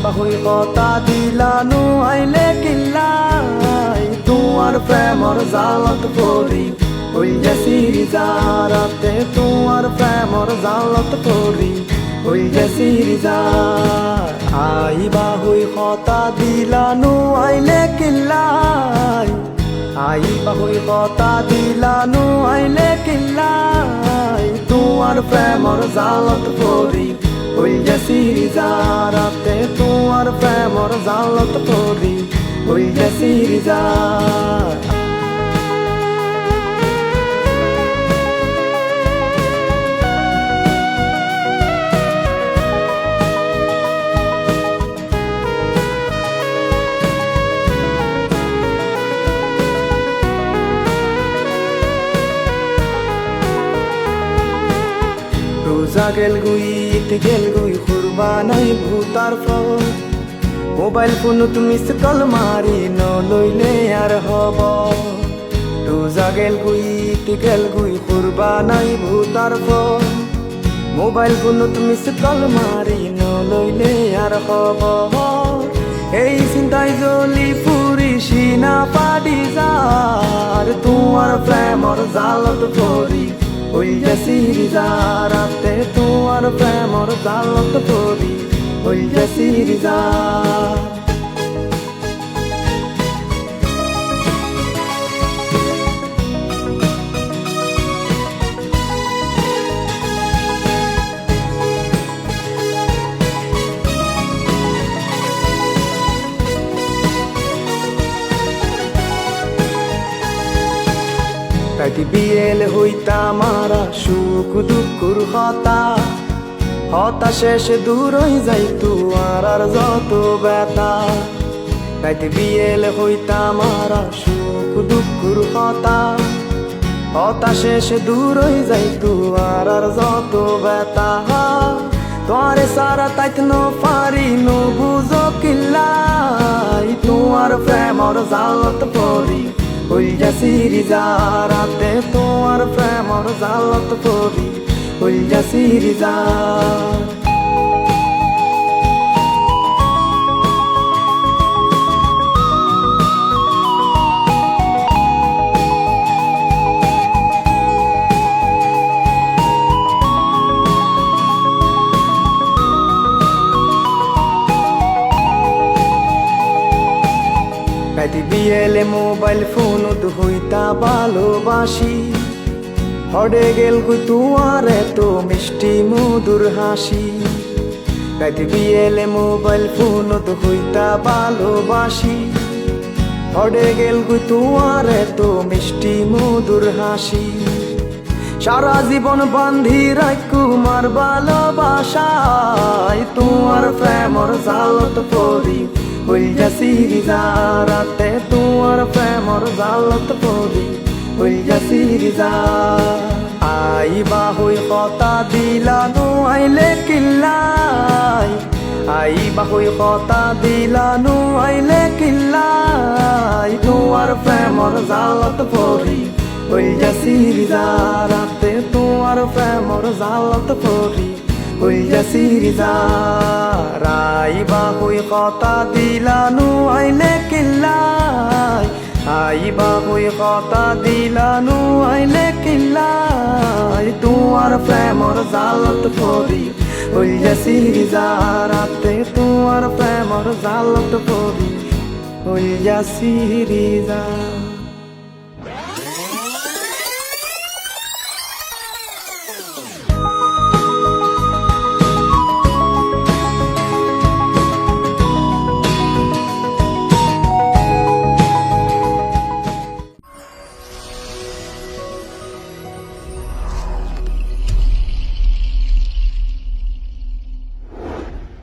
বাহুই কথা দিলানো আইলে কিল্লাই তোমার প্রেমর জালত পড়ি ওই গেছি রিজারাতে তোমার প্রেমর জালত পড়ি ওই গেছি রিজার আই বাহুই কথা দিলানো আইলে কিল্লাই আই বাহুই কথা দিলানো আইলে কিল্লাই তোমার প্রেমর জালত পড়ি ওই গেছি রিজারাতে তোমার প্রেমর জালত পড়ি ওই গেছি রিজার রোজা গেল গুই ঈদ গেল গুই কুরবানাই ভূতার ফল মোবাইল ফোনত মিস কল মারি নলইলে আর হব রোজা গেল গুই ঈদ গেল গুই কুরবানাই ভূতার ফল মোবাইল ফোনত মিস কল মারি নলইলে আর হব এই চিন্তায় জ্বলি ফুরিসি না পারি যার তোমার প্রেমর জালত পড়ি ওই গেছি রিজারাতে তোমার প্রেমর জালত পড়ি ওই গেছি রিজার রাতি বিয়েল হইতা মারা সুখ দুঃখর হতা শেষে দূর হয়ে যাই তোমার আর যত ব্যথা রাতি বিয়েল হইতা মারা সুখ দুঃখর হতা শেষে দূর হয়ে যাই তোমার আর যত ব্যথা তোমারে সারা তাইত ন পারি ন বুঝো কিল্লাই তোমার প্রেমর জালত পড়ি ওই গেছি রিজারাতে তোমার প্রেমর জালত পড়ি ওই গেছি রিজার রাতি বিয়েলে মোবাইল ফোনত হইতা ভালোবাসি হড়ে গেল গুই তোমার এত মিষ্টি মধুর হাসি রাতি বিয়েলে মোবাইল ফোনত হইতা ভালোবাসি হড়ে গেল গুই তোমার এত মিষ্টি মধুর হাসি সারা জীবন বান্ধি রাখুমার ভালোবাসায় তোমার প্রেমর জালত পড়ি ওই গেছি রিজারাতে তোমার প্রেমর জালত পড়ি ওই গেছি রিজার আই বাহুই কথা দিলানো আইলে কিল্লাই আই বাহুই কথা দিলানো আইলে কিল্লাই তোমার প্রেমর জালত পড়ি ওই গেছি রিজারাতে তোমার প্রেমর জালত পড়ি ওই গেছি রিজার আই বাহুই কথা দিলানো আইলে কিল্লাই আই বাহুই কথা দিলানো আইলে কিল্লাই তোমার প্রেমর জালত পড়ি ওই গেছি রিজারাতে তোমার প্রেমর জালত পড়ি ওই গেছি রিজার